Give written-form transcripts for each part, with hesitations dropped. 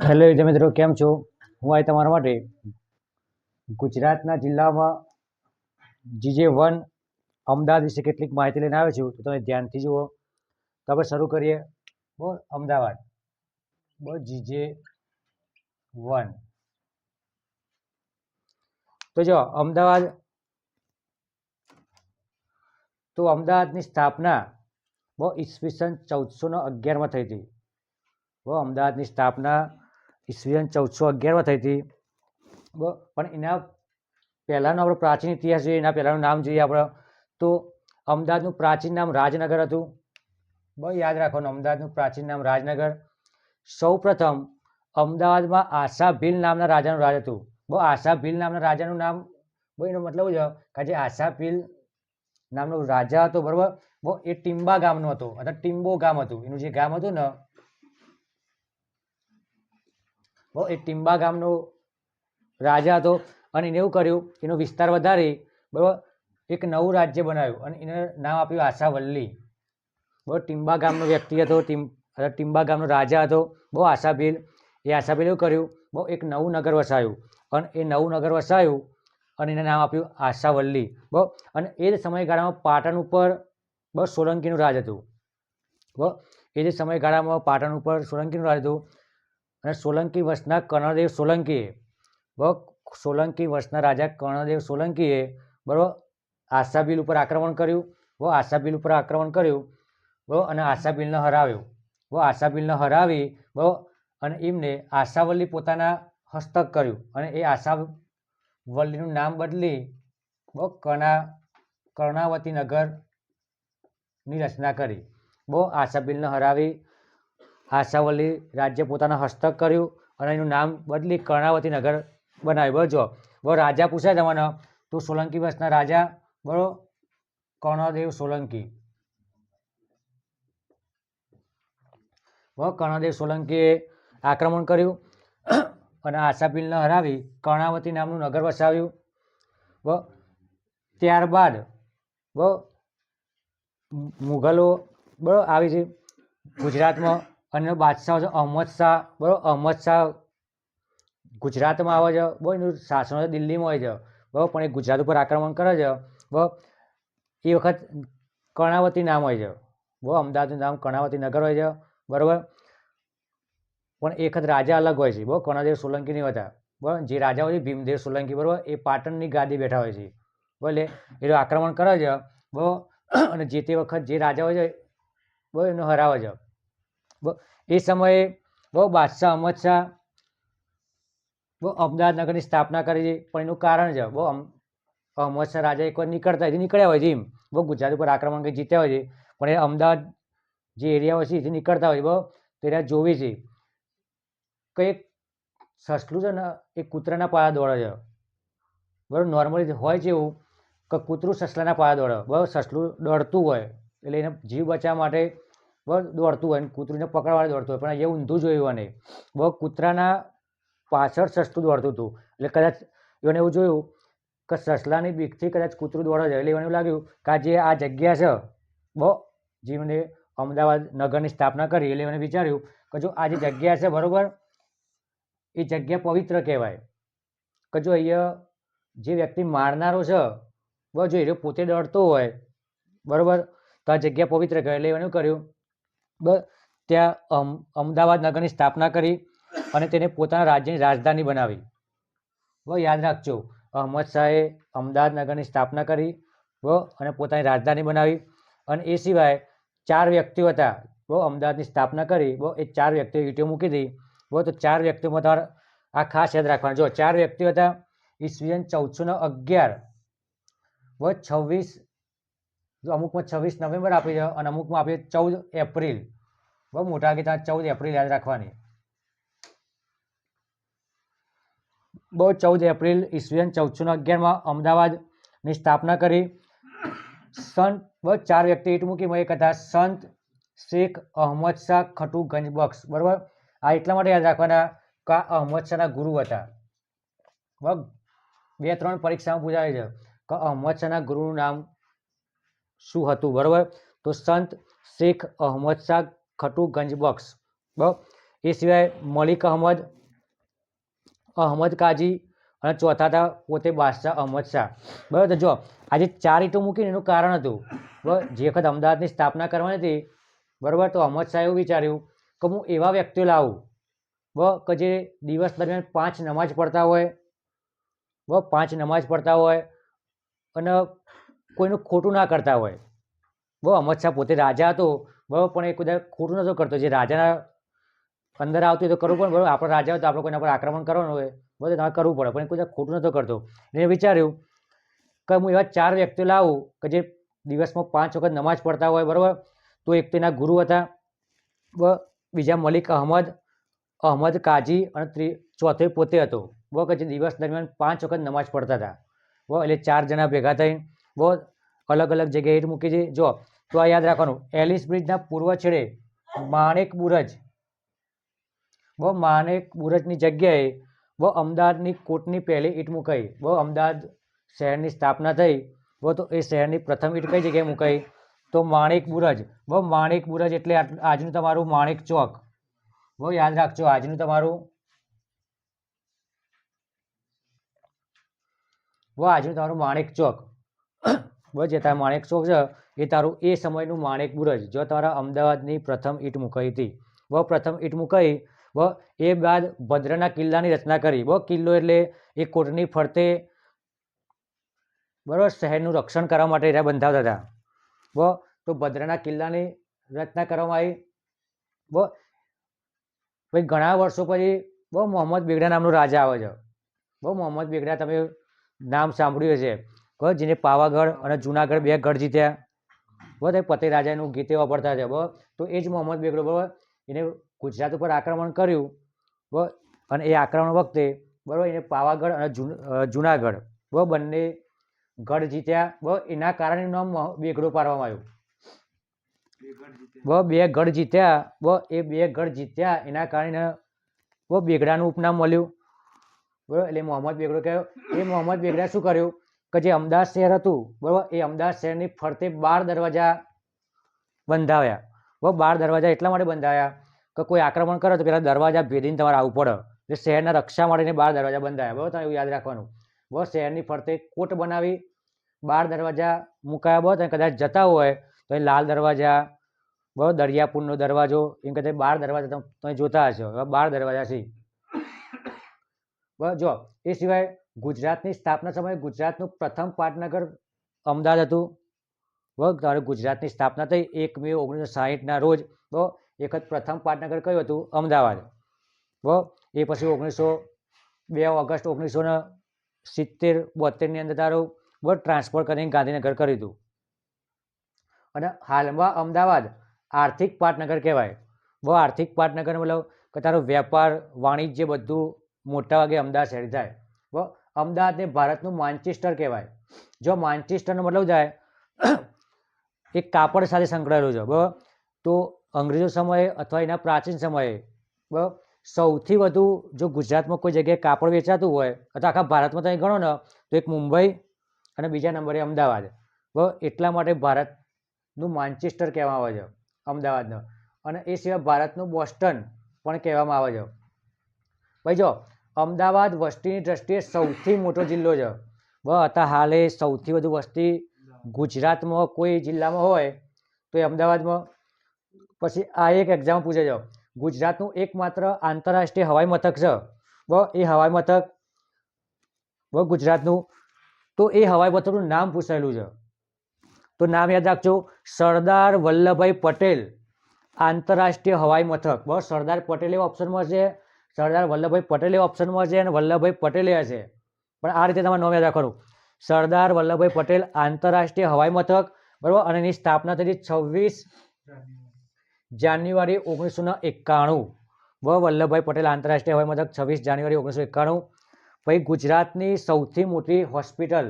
Hello વિદ્યાર્થી મિત્રો, કેમ છો? હું અહીં તમારા માટે ગુજરાતના જિલ્લામાં GJ1 અમદાવાદ વિશે કેટલીક માહિતી લઈને આવ્યો છું, તો તમે ધ્યાનથી જુઓ. તો આપણે શરૂ કરીએ. અમદાવાદ GJ1. તો જો અમદાવાદની સ્થાપના ઈસવીસન 1411માં થઈ હતી. અમદાવાદની સ્થાપના ઈસવીસન 1411માં થઈ હતી. પણ એના પહેલાંનો આપણો પ્રાચીન ઇતિહાસ જોઈએ, એના પહેલાંનું નામ જોઈએ આપણે. તો અમદાવાદનું પ્રાચીન નામ રાજનગર હતું. યાદ રાખવાનું, અમદાવાદનું પ્રાચીન નામ રાજનગર. સૌ પ્રથમ અમદાવાદમાં આશા ભીલ નામના રાજાનું રાજ હતું. આશા ભીલ નામના રાજાનું નામ એનો મતલબ છે કે જે આશા ભીલ નામનો રાજા હતો, બરોબર, એ ટીમ્બા ગામનો હતો, અથવા ટીમ્બો ગામ હતું. એનું જે ગામ હતું ને, એ ટીમ્બા ગામનો રાજા હતો. અને એને એવું કર્યું, એનો વિસ્તાર વધારી, બરાબર, એક નવું રાજ્ય બનાવ્યું અને એને નામ આપ્યું આશાવલ્લી. ટીમ્બા ગામનો વ્યક્તિ હતો, ટીમ્બા ગામનો રાજા હતો, આશા ભીલ. એ આશા ભીલ એવું કર્યું, એક નવું નગર વસાયું. અને એ નવું નગર વસાયું અને એને નામ આપ્યું આશાવલ્લી. અને એ જ સમયગાળામાં પાટણ ઉપર સોલંકીનું રાજ હતું. એ જ સમયગાળામાં પાટણ ઉપર સોલંકીનું રાજ હતું. અને સોલંકી વંશના કર્ણદેવ સોલંકીએ સોલંકી વંશના રાજા કર્ણદેવ સોલંકીએ બરાબર આશા ભીલ ઉપર આક્રમણ કર્યું. આશા ભીલ ઉપર આક્રમણ કર્યું અને આશા ભીલને હરાવ્યો. આશા ભીલને હરાવી અને એમને આશાવલ્લી પોતાના હસ્તક કર્યું. અને એ આશાવલ્લીનું નામ બદલી કર્ણાવતી નગરની રચના કરી. આશા ભીલને હરાવી આશાવલ્લી રાજ્ય પોતાના હસ્તક કર્યું અને એનું નામ બદલી કર્ણાવતી નગર બનાવ્યું. જો રાજા પૂછાય તમારે, તો સોલંકી વંશના રાજા કર્ણદેવ સોલંકી. કર્ણદેવ સોલંકીએ આક્રમણ કર્યું અને આશા ભીલને હરાવી કર્ણાવતી નામનું નગર વસાવ્યું. ત્યારબાદ મુઘલો આવી છે ગુજરાતમાં. અને બાદશાહ છે અહમદ શાહ. અહમદ શાહ ગુજરાતમાં આવે છે. એનું શાસન દિલ્હીમાં હોય છે. પણ એ ગુજરાત ઉપર આક્રમણ કરે છે. એ વખત કર્ણાવતી નામ હોય છે. અમદાવાદનું નામ કર્ણાવતી નગર હોય છે, બરાબર. પણ એ વખત રાજા અલગ હોય છે. કર્ણદેવ સોલંકી નહીં હોતા. જે રાજા હોય છે ભીમદેવ સોલંકી, બરાબર, એ પાટણની ગાદી બેઠા હોય છે. એટલે એ આક્રમણ કરે છે અને જે તે વખત જે રાજા હોય છે એમને હરાવે છે. એ સમયે બાદશાહ અહમદ શાહ અમદાવાદ નગરની સ્થાપના કરી છે. પણ એનું કારણ છે અહમદ શાહ રાજા એકવાર નીકળ્યા હોય છે. ગુજરાત ઉપર આક્રમણ કરી જીત્યા હોય છે. પણ એ અમદાવાદ જે એરિયા હોય છે એથી નીકળતા હોય ત્યારે જોવી છે કે એક સસલું છે ને એ કૂતરાના પાયા દોડે છે, બરાબર. નોર્મલી હોય છે એવું કે કૂતરું સસલાના પાયા દોડે, બરાબર. સસલું દોડતું હોય એટલે એને જીવ બચાવવા માટે દોડતું હોય, કૂતરીને પકડવા દોડતું હોય. પણ એ ઊંધું જોયું નહીં. કૂતરાના પાછળ સસલું દોડતું હતું. એટલે કદાચ એને એવું જોયું કે સસલાની બીકથી કદાચ કૂતરું દોડે છે. એટલે એને એવું લાગ્યું કે આ જગ્યા છે જેમને અમદાવાદ નગરની સ્થાપના કરી. એટલે એને વિચાર્યું કે જો આ જે જગ્યા છે, બરાબર, એ જગ્યા પવિત્ર કહેવાય. કે જો અહીંયા જે વ્યક્તિ મારનારો છે, જો એ પોતે દોડતો હોય, બરાબર, તો આ જગ્યા પવિત્ર કહેવાય. એટલે એને કર્યું ત્યાં અમદાવાદ નગરની સ્થાપના કરી અને તેને પોતાના રાજ્યની રાજધાની બનાવી. યાદ રાખજો, અહમદ શાહે અમદાવાદ નગરની સ્થાપના કરી અને પોતાની રાજધાની બનાવી. અને એ સિવાય 4 વ્યક્તિઓ હતા અમદાવાદની સ્થાપના કરી. એ 4 વ્યક્તિઓ ઈંટો મૂકી હતી. તો 4 વ્યક્તિઓમાં તમારે આ ખાસ યાદ રાખવાનું. જો 4 વ્યક્તિઓ હતા ઈસવીસન 1411, 26, અમુકમાં 26 નવેમ્બર આપી છે અને અમુકમાં આપી 14 એપ્રિલ. મોટા કે ત્યાં 14 એપ્રિલ યાદ રાખવાની. 14 એપ્રિલ ઈસવીસન 1411માં અમદાવાદની સ્થાપના કરી. સંત 4 વ્યક્તિ ઈંટ મૂકી. એક હતા સંત શેખ અહમદ શાહ ખટુ ગંજબક્ષ, બરાબર. આ એટલા માટે યાદ રાખવાના કે અહમદ શાહના ગુરુ હતા. 2-3 પરીક્ષામાં પૂછાય છે કે અહમદ શાહના ગુરુનું નામ શું હતું, બરાબર. તો સંત શેખ અહમદ શાહ ખટુ ગંજબક્ષ. બરાબર. એ સિવાય મલિક અહમદ, અહમદ કાજી અને ચોથા હતા પોતે બાદશાહ અહમદ શાહ. બરાબર. તો જો આજે 4 ઈંટો મૂકીને એનું કારણ હતું. બરાબર. જે વખત અમદાવાદની સ્થાપના કરવાની હતી, બરાબર, તો અહમદ શાહે એવું વિચાર્યું કે હું એવા વ્યક્તિઓ લાવું, બરાબર, કે જે દિવસ દરમિયાન 5 નમાજ પડતા હોય, બરાબર, 5 નમાજ પડતા હોય અને કોઈનું ખોટું ના કરતા હોય. બહુ અહમદ શાહ પોતે રાજા હતો, બરાબર, પણ એ કોઈ ખોટું નહોતો કરતો. જે રાજાના અંદર આવતું હોય તો કરવું પડે. બરાબર, આપણો રાજા હોય તો આપણે કોઈના પર આક્રમણ કરવાનું હોય, બરાબર, તમારે કરવું પડે, પણ કોઈ ખોટું નહોતો કરતો. એને વિચાર્યું કે હું એવા 4 વ્યક્તિઓ લાવું કે જે દિવસમાં 5 વખત નમાજ પડતા હોય, બરાબર. તો એક તેના ગુરુ હતા, બીજા મલિક અહમદ, અહમદ કાજી અને ચોથે પોતે હતો, બરાબર, કે જે દિવસ દરમિયાન 5 વખત નમાજ પડતા હતા. બરાબર, એટલે 4 જણા ભેગા થઈ, બરાબર, અલગ અલગ જગ્યાએ ઈંટ મૂકી છે. જો તો આ યાદ રાખવાનું, એલિસ બ્રિજના પૂર્વ છેડે માણેક બુરજ, બહુ માણેક બુરજની જગ્યાએ બહુ અમદાવાદની કોટની પહેલી ઈંટ મુકાઈ. બહુ અમદાવાદ શહેરની સ્થાપના થઈ, બહુ તો એ શહેરની પ્રથમ ઈંટ કઈ જગ્યાએ મુકાઈ? તો માણેક બુરજ. બહુ માણેક બુરજ એટલે આજનું તમારું માણેક ચોક. બહુ યાદ રાખજો, આજનું તમારું માણેક ચોક. બસ જે તારું માણેક ચોક છે એ તારું એ સમયનું માણેક બુરજ, જો તમારા અમદાવાદની પ્રથમ ઈંટ મુકાઈ હતી. બહુ પ્રથમ ઈંટ મુકાઈ. બહુ એ બાદ ભદ્રના કિલ્લાની રચના કરી. બહુ કિલ્લો એટલે એ કોટની ફરતે, બરાબર, શહેરનું રક્ષણ કરવા માટે એ બંધાવતા હતા. બહુ તો ભદ્રના કિલ્લાની રચના કરવામાં આવી. બહુ પછી ઘણા વર્ષો પછી બહુ મોહમ્મદ બેગડા નામનો રાજા આવે છે. બહુ મોહમ્મદ બેગડા તમે નામ સાંભળ્યું હશે, બરાબર, જેને પાવાગઢ અને જુનાગઢ 2 ગઢ જીત્યા. બરાબર, એ પતે રાજાનું ગીતે વાપરતા છે. બરાબર, તો એ જ મોહમ્મદ બેગડો, બરાબર, એને ગુજરાત ઉપર આક્રમણ કર્યું, બરાબર, અને એ આક્રમણ વખતે, બરાબર, એને પાવાગઢ અને જુનાગઢ, બરાબર, બંને ગઢ જીત્યા. બરાબર, એના કારણે નામ બેગડો પાડવામાં આવ્યું. 2 ગઢ જીત્યા. બરાબર, એ 2 ગઢ જીત્યા એના કારણે બહુ બેગડાનું ઉપનામ મળ્યું. બરાબર, એટલે મોહમ્મદ બેગડો કહેવાય. એ મોહમ્મદ બેગડા શું કર્યું કે જે અમદાવાદ શહેર હતું, બરાબર, એ અમદાવાદ શહેરની ફરતે 12 દરવાજા બંધાવ્યા. બહુ 12 દરવાજા એટલા માટે બંધાવ્યા કે કોઈ આક્રમણ કરે તો પેલા દરવાજા ભેદીને તમારે આવવું પડે. એટલે શહેરના રક્ષા માટે 12 દરવાજા બંધાયા. બરાબર, તમે એવું યાદ રાખવાનું. બહુ શહેરની ફરતે કોટ બનાવી 12 દરવાજા મુકાયા. બહુ તમે કદાચ જતા હોય તો એ લાલ દરવાજા, બરાબર, દરિયાપુરનો દરવાજો, એમ કદાચ 12 દરવાજા તમે જોતા હશો. 12 દરવાજા છે. બરાબર, જો એ સિવાય ગુજરાતની સ્થાપના સમયે ગુજરાતનું પ્રથમ પાટનગર અમદાવાદ હતું. બરાબર, ત્યારે ગુજરાતની સ્થાપના થઈ 1 મે 1960ના રોજ. બરાબર, એક જ પ્રથમ પાટનગર કયું હતું? અમદાવાદ. બરાબર, એ પછી 2 ઓગસ્ટ 1970-72ની અંદર તારું, બરાબર, ટ્રાન્સફર કરીને ગાંધીનગર કર્યું હતું. અને હાલમાં અમદાવાદ આર્થિક પાટનગર કહેવાય. બહુ આર્થિક પાટનગર મતલબ કે તારો વેપાર વાણિજ્ય બધું મોટા ભાગે અમદાવાદ શહેર થાય. બરાબર, અમદાવાદને ભારતનું માન્ચેસ્ટર કહેવાય. જો માન્ચેસ્ટરનો મતલબ થાય એક કાપડ સાથે સંકળાયેલું છે. બરાબર, તો અંગ્રેજો સમયે અથવા એના પ્રાચીન સમયે, બરાબર, સૌથી વધુ જો ગુજરાતમાં કોઈ જગ્યાએ કાપડ વેચાતું હોય અથવા આખા ભારતમાં તમે ગણો ને તો એક મુંબઈ અને બીજા નંબરે અમદાવાદ. બરાબર, એટલા માટે ભારતનું માન્ચેસ્ટર કહેવામાં આવે છે અમદાવાદને. અને એ સિવાય ભારતનું બોસ્ટન પણ કહેવામાં આવે છે. ભાઈ જો અમદાવાદ વસ્તીની દ્રષ્ટિએ સૌથી મોટો જિલ્લો છે. બરાબર, અત્યારે હાલે સૌથી વધુ વસ્તી ગુજરાતમાં કોઈ જિલ્લામાં હોય તો એ અમદાવાદમાં. પછી આ એક એક્ઝામ પૂછે છે, ગુજરાતનું એકમાત્ર આંતરરાષ્ટ્રીય હવાઈ મથક છે. બરાબર, એ હવાઈ મથક, બરાબર, ગુજરાતનું, તો એ હવાઈ મથકનું નામ પૂછાયેલું છે. તો નામ યાદ રાખજો, સરદાર વલ્લભભાઈ પટેલ આંતરરાષ્ટ્રીય હવાઈ મથક. બરાબર, સરદાર પટેલ એવા ઓપ્શનમાં છે, સરદાર વલ્લભભાઈ પટેલ એવા ઓપ્શનમાં છે અને વલ્લભભાઈ પટેલ એ હશે. પણ આ રીતે તમારે નામ યાદ રાખવાનું, સરદાર વલ્લભભાઈ પટેલ આંતરરાષ્ટ્રીય હવાઈ મથક. બરાબર, અને એની સ્થાપના થઈ 26 જાન્યુઆરી 1991. બરાબર, વલ્લભભાઈ પટેલ આંતરરાષ્ટ્રીય હવાઈ મથક 26 જાન્યુઆરી 1991. પછી ગુજરાતની સૌથી મોટી હોસ્પિટલ,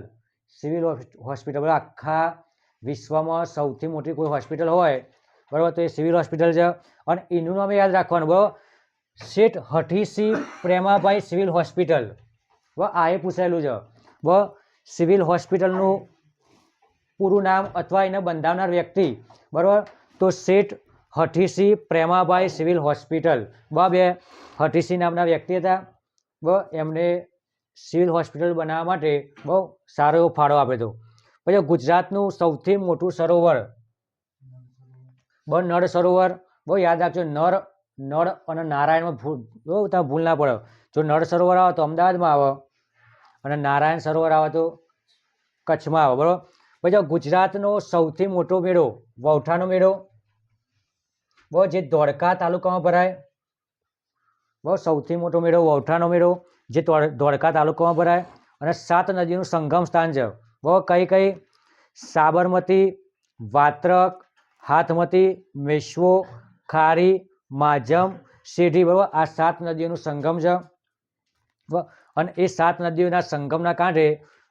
સિવિલ હોસ્પિટલ, આખા વિશ્વમાં સૌથી મોટી કોઈ હોસ્પિટલ હોય, બરાબર, તો એ સિવિલ હોસ્પિટલ છે. અને એનું નામ યાદ રાખવાનું, બરાબર, શેઠ હઠીસિંહ પ્રેમાભાઈ સિવિલ હોસ્પિટલ. બરાબર, આ એ પૂછાયેલું છે. બરાબર, સિવિલ હોસ્પિટલનું પૂરું નામ અથવા એને બંધાવનાર વ્યક્તિ, બરાબર, તો શેઠ હઠીસિંહ પ્રેમાભાઈ સિવિલ હોસ્પિટલ. બે હઠીસિંહ નામના વ્યક્તિ હતા. એમને સિવિલ હોસ્પિટલ બનાવવા માટે બહુ સારો એવો ફાળો આપ્યો હતો. પછી ગુજરાતનું સૌથી મોટું સરોવર નળ સરોવર. બહુ યાદ રાખજો, નળ અને નારાયણમાં ભૂલ ના પડે. જો નળ સરોવર આવે તો અમદાવાદમાં આવે અને નારાયણ સરોવર આવે તો કચ્છમાં આવે. બરાબર. પછી ગુજરાતનો સૌથી મોટો મેળો વૌઠાનો મેળો, જે ધોળકા તાલુકામાં ભરાય. સૌથી મોટો મેળો વૌઠાનો મેળો, જે ધોળકા તાલુકામાં ભરાય. અને 7 નદીનું સંગમ સ્થાન છે. કઈ કઈ? સાબરમતી, વાત્રક, હાથમતી, મેશ્વો, ખારી, માજમ, શેઢી. બરાબર. આ 7 નદીઓનું સંગમ છે. અને એ 7 નદીઓના સંગમના કાંઠે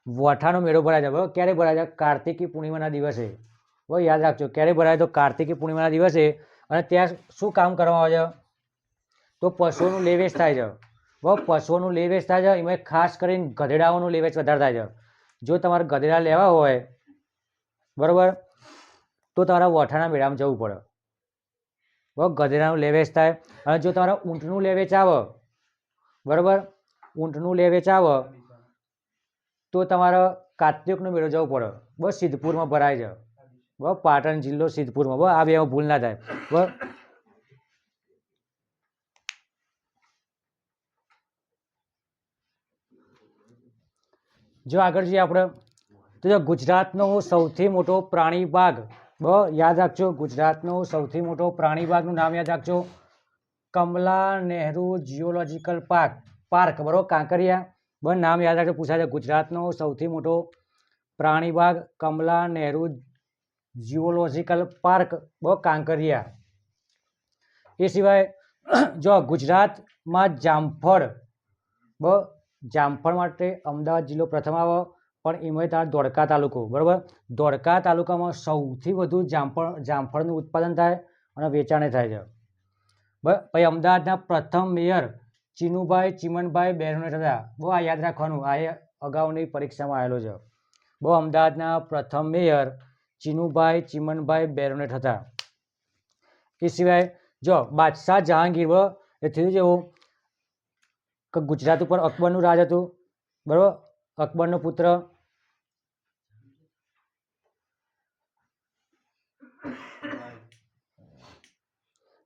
વૌઠાનો મેળો ભરાય છે. બરાબર. ક્યારે ભરાય છે? કાર્તિકી પૂર્ણિમાના દિવસે. યાદ રાખજો, ક્યારે ભરાય? તો કાર્તિકી પૂર્ણિમાના દિવસે. અને ત્યાં શું કામ કરવામાં આવે છે? તો પશુઓનું લેવેચ થાય છે. પશુઓનું લેવેચ થાય છે. એમાં ખાસ કરીને ગધેડાઓનું લેવેચ વધારે થાય છે. જો તમારે ગધેડા લેવા હોય, બરાબર, તો તમારા વૌઠાના મેળામાં જવું પડે. ગધેડાનું લેવેચ થાય. અને જો તમારા ઊંટનું લેવેચ આવે, બરાબર, ઊંટનું લેવેચ આવે તો તમારે કાર્તિકનો મેળો જવું પડે. સિદ્ધપુરમાં ભરાય છે. પાટણ જિલ્લો સિદ્ધપુરમાં. આ બે ભૂલ ના થાય. જો આગળ જઈએ આપણે, તો ગુજરાતનો સૌથી મોટો પ્રાણી બાગ. યાદ રાખજો, ગુજરાતનો સૌથી મોટો પ્રાણી બાગનું નામ યાદ રાખજો. કમલા નહેરુ ઝિયોલોજીકલ પાર્ક. બરાબર. કાંકરિયા. નામ યાદ રાખજો, પૂછાય છે. ગુજરાતનો સૌથી મોટો પ્રાણી બાગ કમલા નહેરુ ઝિયોલોજીકલ પાર્ક, કાંકરિયા. એ સિવાય જો ગુજરાતમાં જામફળ, જામફળ માટે અમદાવાદ જિલ્લો પ્રથમ આવે, પણ એમાં તાર ધોળકા તાલુકો. બરાબર. ધોળકા તાલુકામાં સૌથી વધુ જામફળનું ઉત્પાદન થાય અને વેચાણ થાય છે. પછી અમદાવાદના પ્રથમ મેયર ચીનુભાઈ ચીમનભાઈ બેરોનેટ હતા. આ યાદ રાખવાનું, આ અગાઉની પરીક્ષામાં આવેલો છે. અમદાવાદના પ્રથમ મેયર ચીનુભાઈ ચીમનભાઈ બેરોનેટ હતા. એ સિવાય જો બાદશાહ જહાંગીર, એ થયું છે એવું કે ગુજરાત ઉપર અકબરનું રાજ હતું. બરાબર. અકબરનો પુત્ર.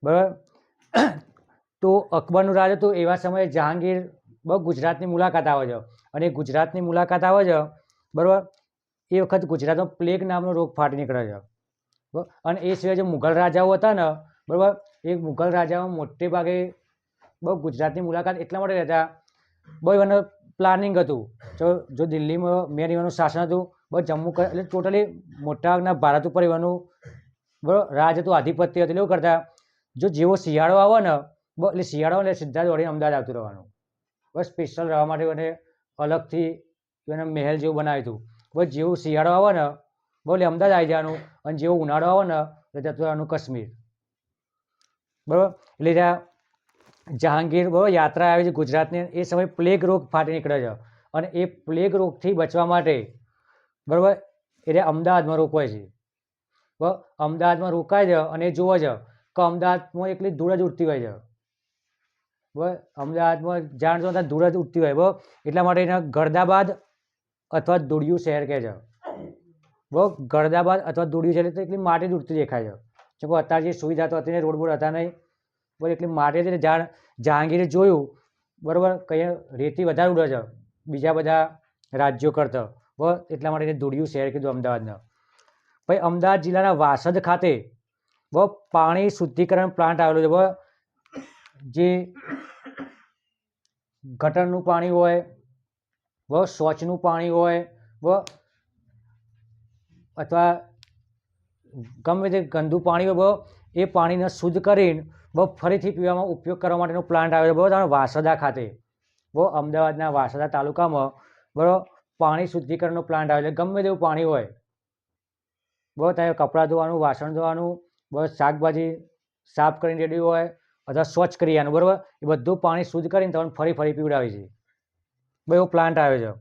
બરાબર. તો અકબરનું રાજ હતું. એવા સમયે જહાંગીર ગુજરાતની મુલાકાત આવે છે. અને ગુજરાતની મુલાકાત આવે છે, બરાબર, એ વખત ગુજરાતમાં પ્લેગ નામનો રોગ ફાટી નીકળે છે. અને એ સિવાય જે મુઘલ રાજાઓ હતા ને, બરાબર, એ મુઘલ રાજાઓ મોટે ભાગે ગુજરાતની મુલાકાત એટલા માટે રહેતા, એને પ્લાનિંગ હતું. જો દિલ્હીમાં મેન એવાનું શાસન હતું, જમ્મુ એટલે ટોટલી મોટા ભાગના ભારત ઉપર એવાનું રાજ હતું, આધિપત્ય હતું. એવું કરતા, જો જેવો શિયાળો આવે ને, એટલે શિયાળો એટલે સીધા દોડીને અમદાવાદ આવતું રહેવાનું. સ્પેશિયલ રહેવા માટે એને અલગથી એને મહેલ જેવું બનાવ્યું હતું. જેવું શિયાળો આવે ને, એટલે અમદાવાદ આવી જવાનું. અને જેવો ઉનાળો આવે ને, એટલે જતું રહેવાનું કાશ્મીર. બરાબર. એટલે ત્યાં જહાંગીર યાત્રા આવી છે ગુજરાતની. એ સમયે પ્લેગ રોગ ફાટી નીકળે છે. અને એ પ્લેગ રોગથી બચવા માટે, બરાબર, એટલે અમદાવાદમાં રોકાય છે. અમદાવાદમાં રોકાય છે અને જોવે છે કે અમદાવાદમાં એકલી ધૂળ જ ઉડતી હોય છે. અમદાવાદમાં જાણ જો ધૂળ જ ઉડતી હોય. એટલા માટે એને ગરદાબાદ અથવા ધૂળિયું શહેર કહે છે. ગરદાબાદ અથવા ધૂળિયું શહેર એટલે એકલી માટી જ ઉડતી દેખાય છે. અત્યારે જે સુવિધા તો હતી, રોડ બોર્ડ હતા નહીં, એટલી માટી હતી. જહાંગીરે જોયું, બરાબર, કઈ રેતી વધારે ઉડે છે બીજા બધા રાજ્યો કરતાં. એટલા માટે એને ધૂળિયું શહેર કીધું અમદાવાદને. પછી અમદાવાદ જિલ્લાના વાસદ ખાતે પાણી શુદ્ધિકરણ પ્લાન્ટ આવેલો છે. જે ગટરનું પાણી હોય, શૌચનું પાણી હોય, અથવા ગમે તે ગંદુ પાણી હોય, એ પાણીને શુદ્ધ કરીને ફરીથી પીવામાં ઉપયોગ કરવા માટેનો પ્લાન્ટ આવેલો. બરાબર. વાસદા ખાતે, અમદાવાદના વાસદા તાલુકામાં, બરાબર, પાણી શુદ્ધિકરણનો પ્લાન્ટ આવેલો. ગમે તેવું પાણી હોય, ત્યાં કપડાં ધોવાનું, વાસણ ધોવાનું, શાકભાજી સાફ કરીને રેડી હોય અથવા સ્વચ્છ ક્રિયાનું, બરાબર, એ બધું પાણી શુદ્ધ કરીને તમને ફરી પીવડાવે છે. એવો પ્લાન્ટ આવે છે.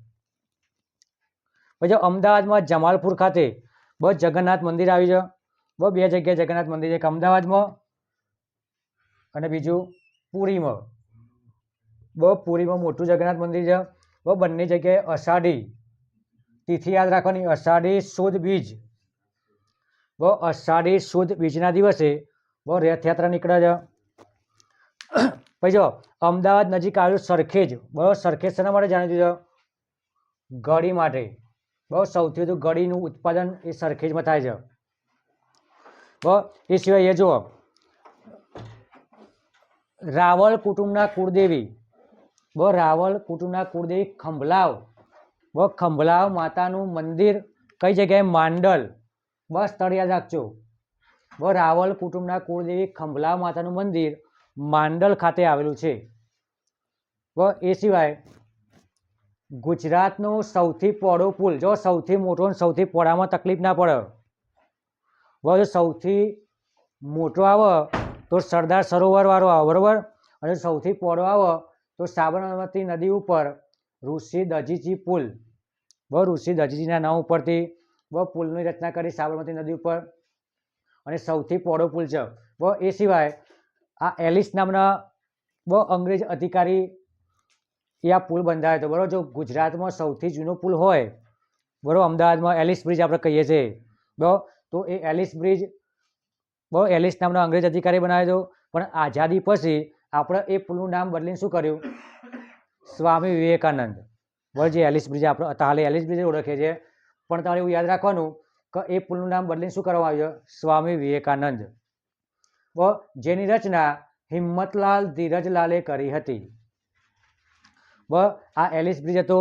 પછી અમદાવાદમાં જમાલપુર ખાતે જગન્નાથ મંદિર આવી છે. બે જગ્યાએ જગન્નાથ મંદિર છે. એક અમદાવાદમાં અને બીજું પુરીમાં. પુરીમાં મોટું જગન્નાથ મંદિર છે. બંને જગ્યાએ અષાઢી તિથિ યાદ રાખવાની, અષાઢી સુદ બીજ. અષાઢી સુદ બીજના દિવસે રથયાત્રા નીકળે છે. પછી જો અમદાવાદ નજીક આવેલું સરખેજ. સરખેજ શેના માટે જાણીતું છે? ઘડી માટે. સૌથી વધુ ઘડીનું ઉત્પાદન એ સરખેજમાં થાય છે. એ સિવાય એ જુઓ, રાવલ કુટુંબના કુળદેવી. રાવલ કુટુંબના કુળદેવી ખંભલાવ. ખંભલાવ માતાનું મંદિર કઈ જગ્યાએ? માંડલ. સ્થળ યાદ રાખજો. રાવલ કુટુંબના કુળદેવી ખંભલાવ માતાનું મંદિર માંડલ ખાતે આવેલું છે. એ સિવાય ગુજરાતનો સૌથી પહોળો પુલ, જો સૌથી મોટો અને સૌથી પહોળામાં તકલીફ ના પડે. સૌથી મોટો આવે તો સરદાર સરોવર વાળો આવે, બરોબર. અને સૌથી પહોળો આવે તો સાબરમતી નદી ઉપર ઋષિ દધીચી પુલ. ઋષિ દધીચીના નામ ઉપરથી પુલની રચના કરી સાબરમતી નદી ઉપર, અને સૌથી પહોળો પુલ છે. એ સિવાય આ એલિસ નામના અંગ્રેજ અધિકારી એ આ પુલ બંધાયો હતો, બરાબર. જો ગુજરાતમાં સૌથી જૂનો પુલ હોય, બરાબર, અમદાવાદમાં એલિસ બ્રિજ આપણે કહીએ છીએ, તો એ એલિસ બ્રિજ એલિસ નામના અંગ્રેજ અધિકારી બનાવ્યો હતો. પણ આઝાદી પછી આપણે એ પુલનું નામ બદલીને શું કર્યું? સ્વામી વિવેકાનંદ. જે એલિસ બ્રિજ આપણે હાલે એલિસ બ્રિજ ઓળખીએ છીએ, પણ તમારે એવું યાદ રાખવાનું કે એ પુલનું નામ બદલીને શું કરવામાં આવ્યું? સ્વામી વિવેકાનંદ. જેની રચના હિંમતલાલ ધીરજલાલે કરી હતી. આ એલિસ બ્રિજ હતો,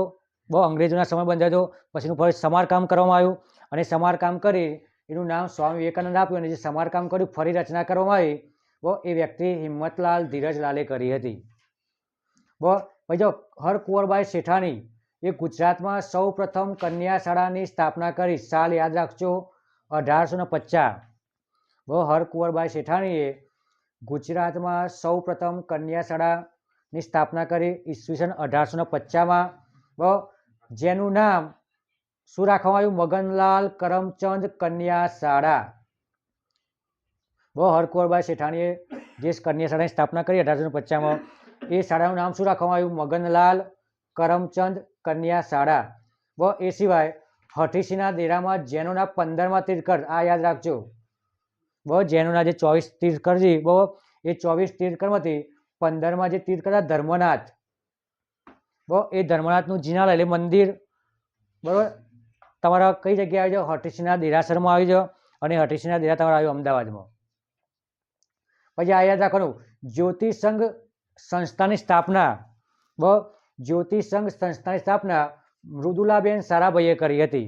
અંગ્રેજોના સમય બંધાયો હતો. પછીનું ફરી સમારકામ કરવામાં આવ્યું, અને સમારકામ કરી એનું નામ સ્વામી વિવેકાનંદ આપ્યું. અને જે સમારકામ કર્યું, ફરી રચના કરવામાં આવી, એ વ્યક્તિ હિંમતલાલ ધીરજલાલે કરી હતી. પછી જો હરકુંવરબાઈ શેઠાણી એ ગુજરાતમાં સૌ પ્રથમ કન્યા શાળાની સ્થાપના કરી. સાલ યાદ રાખજો, 1850. હરકુંવરબાઈ શેઠાણીએ ગુજરાતમાં સૌ પ્રથમ કન્યા શાળાની સ્થાપના કરી ઈસવીસન 1850માં. જેનું નામ શું રાખવામાં આવ્યું? મગનલાલ કરમચંદ કન્યા શાળા. હરકુંવરબાઈ શેઠાણીએ જે કન્યા શાળાની સ્થાપના કરી 1850માં, એ શાળાનું નામ શું રાખવામાં આવ્યું? મગનલાલ કરમચંદ કન્યા શાળા. એ સિવાય હઠીસીના દેરામાં જૈનોના 15મા તીર્થંકર, આ યાદ રાખજો. જૈનોના જે 24 તીર્થંકર છે, એ 24 તીર્થંકરમાંથી 15મા જે તીર્થંકર હતા ધર્મનાથ. એ ધર્મનાથનું જિનાલય એટલે મંદિર, બરાબર, તમારા કઈ જગ્યાએ આવી જાઓ? હઠીસીના દેરાસરમાં આવી જાઓ. અને હઠીસીના દેરા તમારા આવ્યો અમદાવાદમાં. પછી આ યાદ રાખવાનું, જ્યોતિસંઘ સંસ્થાની સ્થાપના. જ્યોતિસંઘ સંસ્થાની સ્થાપના મૃદુલાબેન સારાભાઈએ કરી હતી.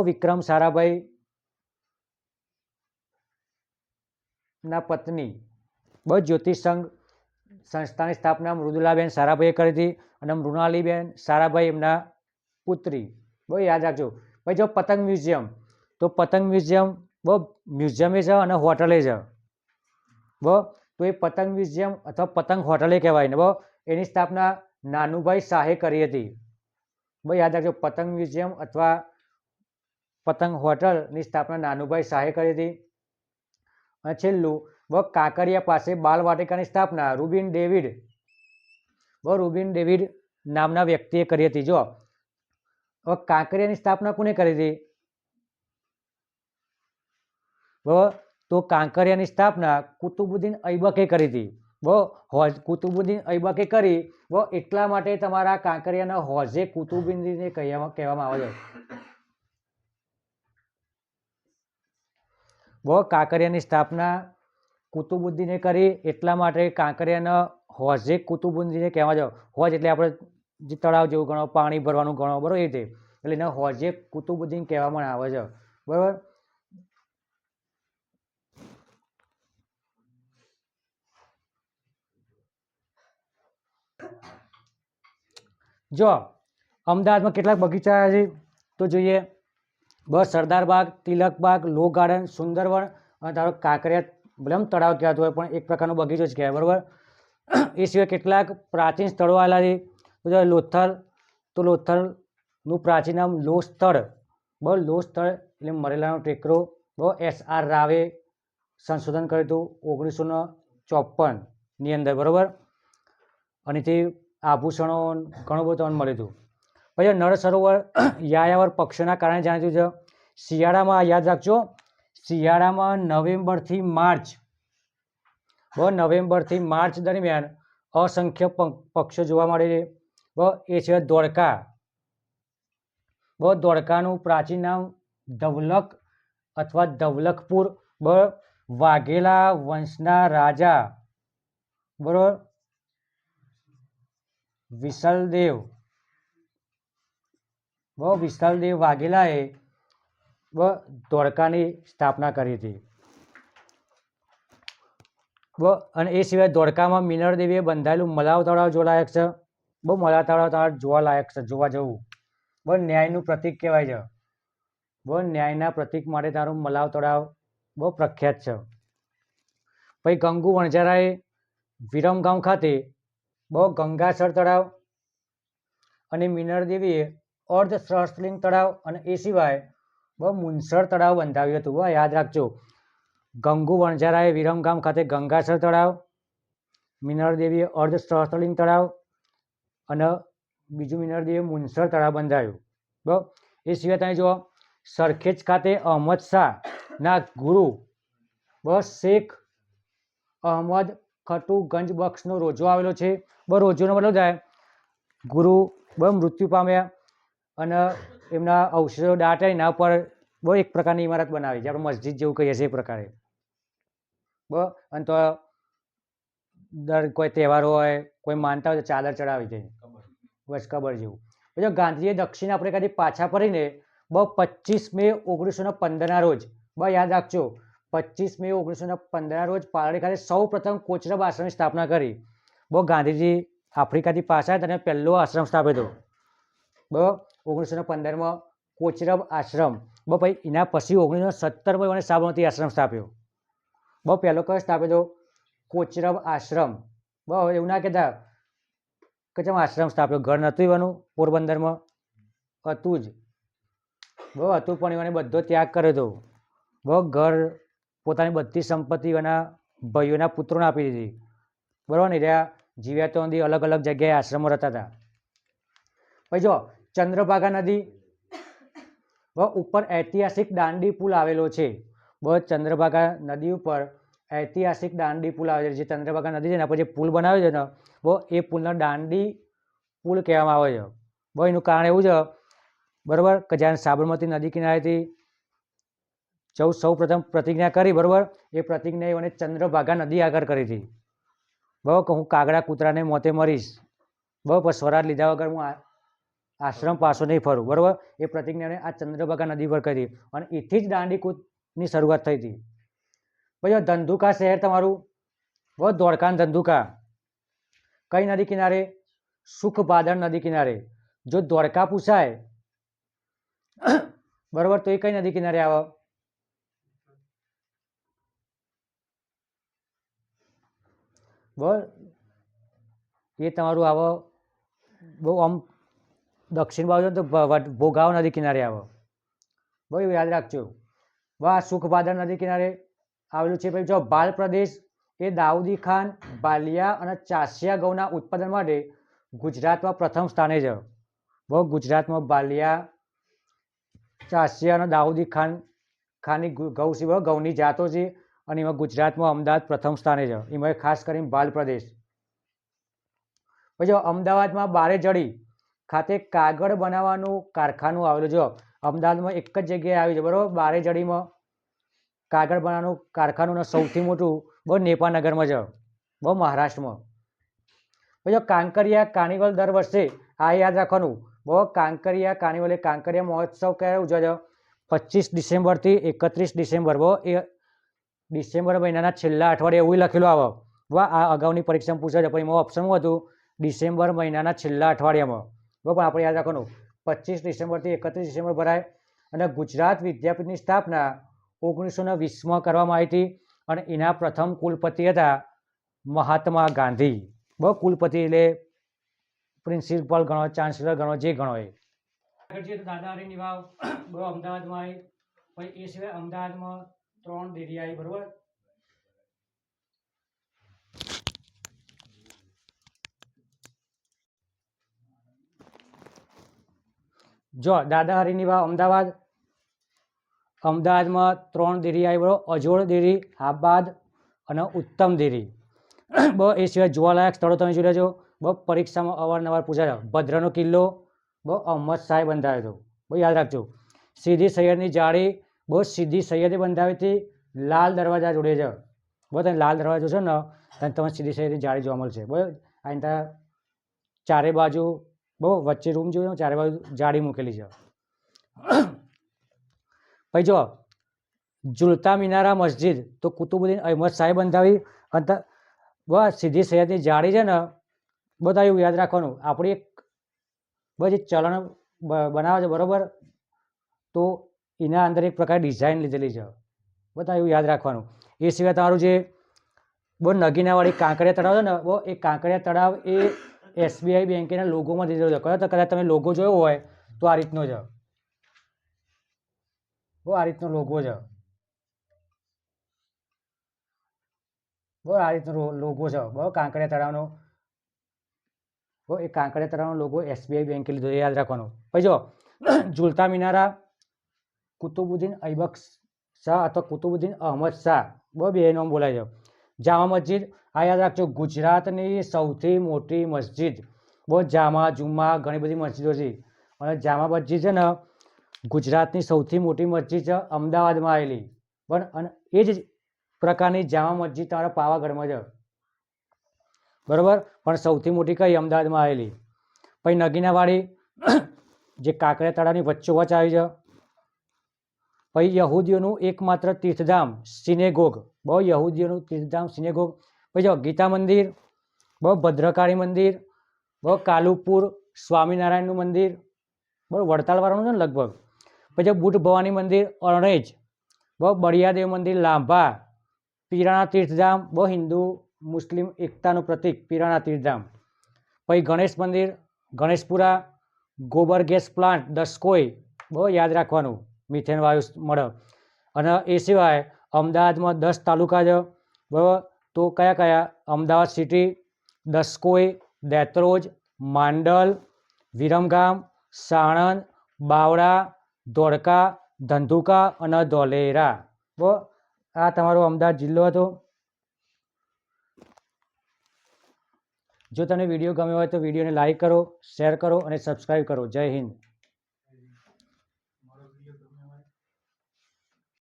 વિક્રમ સારાભાઈ ના પત્ની. જ્યોતિસંઘ સંસ્થાની સ્થાપના મૃદુલાબેન સારાભાઈએ કરી હતી, અને મૃણાલીબેન સારાભાઈ એમના પુત્રી. યાદ રાખજો. પછી જો પતંગ મ્યુઝિયમ, તો પતંગ મ્યુઝિયમ મ્યુઝિયમે છે અને હોટલે છે. તો એ પતંગ મ્યુઝિયમ અથવા પતંગ હોટલે કહેવાય ને. એની સ્થાપના નાનુભાઈ શાહે કરી હતી. યાદ રાખજો, પતંગ મ્યુઝિયમ અથવા પતંગ હોટલની સ્થાપના નાનુભાઈ શાહે કરી હતી. અને છેલ્લું કાંકરિયા પાસે બાલવાટિકાની સ્થાપના રૂબિન ડેવિડ. રૂબિન ડેવિડ નામના વ્યક્તિએ કરી હતી. જો કાંકરિયાની સ્થાપના કોને કરી હતી? તો કાંકરિયાની સ્થાપના કુતુબુદ્દીન ઐબકે કરી હતી. કુતુબુદ્દીન ઐબકે કરી, એટલા માટે તમારા કાંકરિયાના હોજે કુતુબુદ્દીનને કહેવામાં આવે છે. કાંકરિયાની સ્થાપના કુતુબુદ્દીને કરી, એટલા માટે કાંકરિયાના હોજે કુતુબુદ્દીને કહેવામાં આવે. હોજ એટલે આપણે જે તળાવ જેવું ગણો, પાણી ભરવાનું ગણો, બરાબર, એ રીતે. એટલે એને હોજે કુતુબુદ્દીન કહેવામાં આવે છે, બરાબર. જો અમદાવાદમાં કેટલાક બગીચા છે તો જોઈએ. સરદાર બાગ, તિલક બાગ, લો ગાર્ડન, સુંદરવન, અને ધારો કાંકરિયા ભલે તળાવ કહેવાતું હોય પણ એક પ્રકારનો બગીચો જ કહેવાય, બરાબર. એ સિવાય કેટલાક પ્રાચીન સ્થળો આવેલા છે. તો લોથલ, તો લોથલનું પ્રાચીન નામ લો સ્થળ. લો સ્થળ એટલે મરેલાનો ટેકરો. SR રાવે સંશોધન કર્યું હતું 1954ની અંદર, બરાબર. અને તે આભૂષણો ઘણું બધું તમને મળ્યું હતું. પછી નળ સરોવર યાયાવર પક્ષીઓના કારણે જાણીતું છે. શિયાળામાં યાદ રાખજો, શિયાળામાં નવેમ્બરથી માર્ચ, નવેમ્બરથી માર્ચ દરમિયાન અસંખ્ય પક્ષીઓ જોવા મળે છે. એ છે ધોળકા. ધોળકાનું પ્રાચીન નામ ધવલક અથવા ધવલકપુર. વાઘેલા વંશના રાજા, બરોબર, વિશલદેવ વાઘેલાએ ધોળકાની સ્થાપના કરી હતી. અને એ સિવાય ધોળકામાં મિનળ દેવીએ બંધાયેલું મલાવ તળાવ જોવાલાયક છે. મલાવ તળાવ જોવાલાયક છે, જોવા જવું. ન્યાયનું પ્રતીક કહેવાય છે. ન્યાયના પ્રતીક માટે તારું મલાવ તળાવ બહુ પ્રખ્યાત છે. પછી ગંગુ વણઝારાએ વિરમગામ ખાતે ગંગાસર તળાવ અને મિનળ દેવીએ અર્ધ સહસ્ત્રલિંગ તળાવ અને એ સિવાય મુનસર તળાવ બંધાવ્યું હતું. યાદ રાખજો, ગંગુ વણઝારાએ વિરમગામ ખાતે ગંગાસર તળાવ, મિનળ દેવીએ અર્ધ સહસ્ત્રલિંગ તળાવ અને બીજું મિનળ દેવીએ મુનસર તળાવ બંધાવ્યું. એ સિવાય તમે જુઓ, સરખેજ ખાતે અહમદ શાહના ગુરુ શેખ અહમદ ખટુ ગંજ બખ્શનો રોજો આવેલો છે. રોજોનો મતલબ થાય ગુરુ મૃત્યુ પામ્યા અને એમના અવશેષો દાટે એના પર એક પ્રકારની ઇમારત બનાવી, જે આપણે મસ્જિદ જેવું કહીએ છીએ એ પ્રકારે. અને તો દર કોઈ તહેવાર હોય, કોઈ માનતા હોય તો ચાદર ચડાવી દે, બસ કબર જેવું. પછી ગાંધીએ દક્ષિણ આફ્રિકાથી પાછા ફરીને 25 મે 1915ના રોજ, યાદ રાખજો, 25 મે 1915ના રોજ પારડી ખાતે સૌ પ્રથમ કોચરબ આશ્રમની સ્થાપના કરી. ગાંધીજી આફ્રિકાથી પાછા તેને પહેલો આશ્રમ સ્થાપ્યો હતો 1915માં, કોચરબ આશ્રમ. પછી એના પછી 1917માં એને સાબરમતી આશ્રમ સ્થાપ્યો. પહેલો કયો સ્થાપ્યો હતો? કોચરબ આશ્રમ. એવું ના કહેતા કે ચમ આશ્રમ સ્થાપ્યો, ઘર નહોતું એવાનું પોરબંદરમાં? હતું જ. હતું, પણ એને બધો ત્યાગ કર્યો હતો. ઘર, પોતાની બધી સંપત્તિ એના ભાઈઓના પુત્રોને આપી દીધી. બરાબર ને? રહ્યા જીવ્યા તો અલગ અલગ જગ્યાએ આશ્રમો રહેતા હતા. પછી જો ચંદ્રભાગા નદી ઉપર ઐતિહાસિક દાંડી પુલ આવેલો છે. ચંદ્રભાગા નદી ઉપર ઐતિહાસિક દાંડી પુલ આવેલો છે. જે ચંદ્રભાગા નદી છે એના પર જે પુલ બનાવ્યો છે ને, એ પુલને દાંડી પુલ કહેવામાં આવે છે. એનું કારણ એવું છે, બરાબર, કે જ્યારે સાબરમતી નદી કિનારેથી સૌ પ્રથમ પ્રતિજ્ઞા કરી, બરાબર, એ પ્રતિજ્ઞા એને ચંદ્રભાગા નદી આગળ કરી હતી. કે હું કાગડા કૂતરાને મોતે મરીશ, પછી સ્વરાજ લીધા વગર હું આશ્રમ પાછો નહીં ફરું. બરાબર, એ પ્રતિજ્ઞાને આ ચંદ્રભાગા નદી પર કરી અને એથી જ દાંડી કૂદની શરૂઆત થઈ હતી. પછી ધંધુકા શહેર તમારું, ધોળકા ધંધુકા કઈ નદી કિનારે? સુખભાદર નદી કિનારે. જો ધોળકા પૂછાય, બરાબર, તો એ કઈ નદી કિનારે આવે? એ તમારું આવે બહુ આમ દક્ષિણ બાજુ તો ભોગાવ નદી કિનારે આવે. એવું યાદ રાખજો. સુખભાદર નદી કિનારે આવેલું છે. પછી જો બાલ પ્રદેશ એ દાઉદી ખાન, બાલિયા અને ચાસિયા ઘઉંના ઉત્પાદન માટે ગુજરાતમાં પ્રથમ સ્થાને છે. ગુજરાતમાં બાલિયા, ચાસિયા અને દાઉદી ખાનની ઘઉં છે, ઘઉંની જાતો છે, અને એમાં ગુજરાતમાં અમદાવાદ પ્રથમ સ્થાને છે. એમાં ખાસ કરીને બાલ પ્રદેશ. પછી અમદાવાદમાં બારેજડી ખાતે કાગળ બનાવવાનું કારખાનું આવેલું છે. અમદાવાદમાં એક જ જગ્યાએ આવ્યું છે, બરાબર, બારેજડીમાં કાગળ બનાવવાનું કારખાનું સૌથી મોટું નેપાનગરમાં છે, મહારાષ્ટ્રમાં. પછી કાંકરિયા કાર્નિવલ દર વર્ષે, આ યાદ રાખવાનું, કાંકરિયા કાર્નિવલ, કાંકરિયા મહોત્સવ ક્યારે ઉજવાય? 25 ડિસેમ્બરથી 31 ડિસેમ્બર. એ ડિસેમ્બર મહિનાના છેલ્લા અઠવાડિયે એવું લખેલું આવે. આ અગાઉની પરીક્ષામાં પૂછાય છે, પણ એમાં ઓપ્શન શું હતું? ડિસેમ્બર મહિનાના છેલ્લા અઠવાડિયામાં. પણ આપણે યાદ રાખવાનું 25 ડિસેમ્બરથી 31 ડિસેમ્બર ભરાય. અને ગુજરાત વિદ્યાપીઠની સ્થાપના 1920માં કરવામાં આવી હતી અને એના પ્રથમ કુલપતિ હતા મહાત્મા ગાંધી. કુલપતિ એટલે પ્રિન્સિપલ ગણો, ચાન્સલર ગણો, જે ગણો એ. દાદા હરીની વાવ અમદાવાદમાં આવી. પછી એ સિવાય અમદાવાદમાં 3 ડેરી આવી, બરોબર. જો દાદા હરીની વાવ અમદાવાદ, અમદાવાદમાં 3 દેરી આવી, બરાબર. અજોડ દેરી, આબાદ અને ઉત્તમ દેરી. બરાબર. એ સિવાય જોવાલાયક સ્થળો તમે જોઈ લેજો. બરાબર. પરીક્ષામાં અવારનવાર પૂછાય. ભદ્રનો કિલ્લો, બરાબર, અહમદ શાહે બંધાવ્યો હતો. બહુ યાદ રાખજો. સીદી સૈયદની જાળી, બહુ સીદી સૈયદે બંધાવી હતી, લાલ દરવાજા જોડે છે. બરાબર. તમે લાલ દરવાજો છે ને ત્યાં તમને સીદી સૈયદની જાળી જોવા મળશે. બરાબર. આ ત્યાં ચારે બાજુ, બહુ વચ્ચે રૂમ જોયો, ચારે બાજુ જાળી મૂકેલી છે. પછી જો ઝુલતા મિનારા મસ્જિદ તો કુતુબુદ્દીન અહમદ શાહે બંધાવી. અને બસ સીધી સૈયદની જાળી છે ને, બધા એવું યાદ રાખવાનું. આપણી એક બસ ચલણ બનાવે છે, બરાબર, તો એના અંદર એક પ્રકાર ડિઝાઇન લીધેલી છે. બધા એવું યાદ રાખવાનું. એ સિવાય તમારું જે બહુ નગીનાવાળી કાંકરિયા તળાવ છે ને, બહુ એ કાંકરિયા તળાવ એ SBI બેંકના લોગોમાં દીધેલો છે. કદાચ તમે લોગો જોયો હોય તો આ રીતનો છે. બહુ આ રીતનો લોગો છે. બહુ આ રીતનો લોગો છે. બહુ કાંકરિયા તળાવનો, બહુ એ કાંકરિયા તળાવનો લોગો SBI બેંકે લીધો, એ યાદ રાખવાનો. પછી જો ઝુલતા મિનારા કુતુબુદ્દીન ઐબક શાહ અથવા કુતુબુદ્દીન અહમદ શાહ, બહુ બે નામ બોલાય છે. જામા મસ્જિદ, આ યાદ રાખજો, ગુજરાતની સૌથી મોટી મસ્જિદ. બહુ જામા જુમ્મા ઘણી બધી મસ્જિદો છે. અને જામા મસ્જિદ છે ને ગુજરાતની સૌથી મોટી મસ્જિદ છે, અમદાવાદમાં આવેલી. પણ અને એ જ પ્રકારની જામા મસ્જિદ તમારા પાવાગઢમાં છે, બરાબર. પણ સૌથી મોટી કઈ? અમદાવાદમાં આવેલી. પછી નગીનાવાળી જે કાંકરિયા તળાવની વચ્ચોવચ્ચ આવી છે. પછી યહૂદીઓનું એકમાત્ર તીર્થધામ સિનેગોગ, બહુ યહૂદીઓનું તીર્થધામ સિનેગોગ. પછી જો ગીતા મંદિર, બહુ ભદ્રકાળી મંદિર, બહુ કાલુપુર સ્વામિનારાયણનું મંદિર, બહુ વડતાલવાળાનું છે ને લગભગ. પછી બુદ્ધ ભવાની મંદિર અરણેજ, બહુ બળિયાદેવ મંદિર લાંભા, પીરાણા તીર્થધામ, બહુ હિન્દુ મુસ્લિમ એકતાનું પ્રતિક પીરાણા તીર્થધામ. પછી ગણેશ મંદિર ગણેશપુરા, ગોબર ગેસ પ્લાન્ટ દસકોઈ, બહુ યાદ રાખવાનું, મિથેન વાયુ મળે. અને એ સિવાય અમદાવાદમાં 10 તાલુકા છે, બરાબર. તો કયા કયા? અમદાવાદ સિટી, દસકોઈ, દેત્રોજ, માંડલ, વિરમગામ, સાણંદ, બાવળા, ધોળકા, ધંધુકા અને ધોલેરા. બરાબર. આ તમારો અમદાવાદ જિલ્લો હતો. જો તમને વિડીયો ગમ્યો હોય તો વિડીયોને લાઈક કરો, શેર કરો અને સબસ્ક્રાઈબ કરો. જય હિન્દ.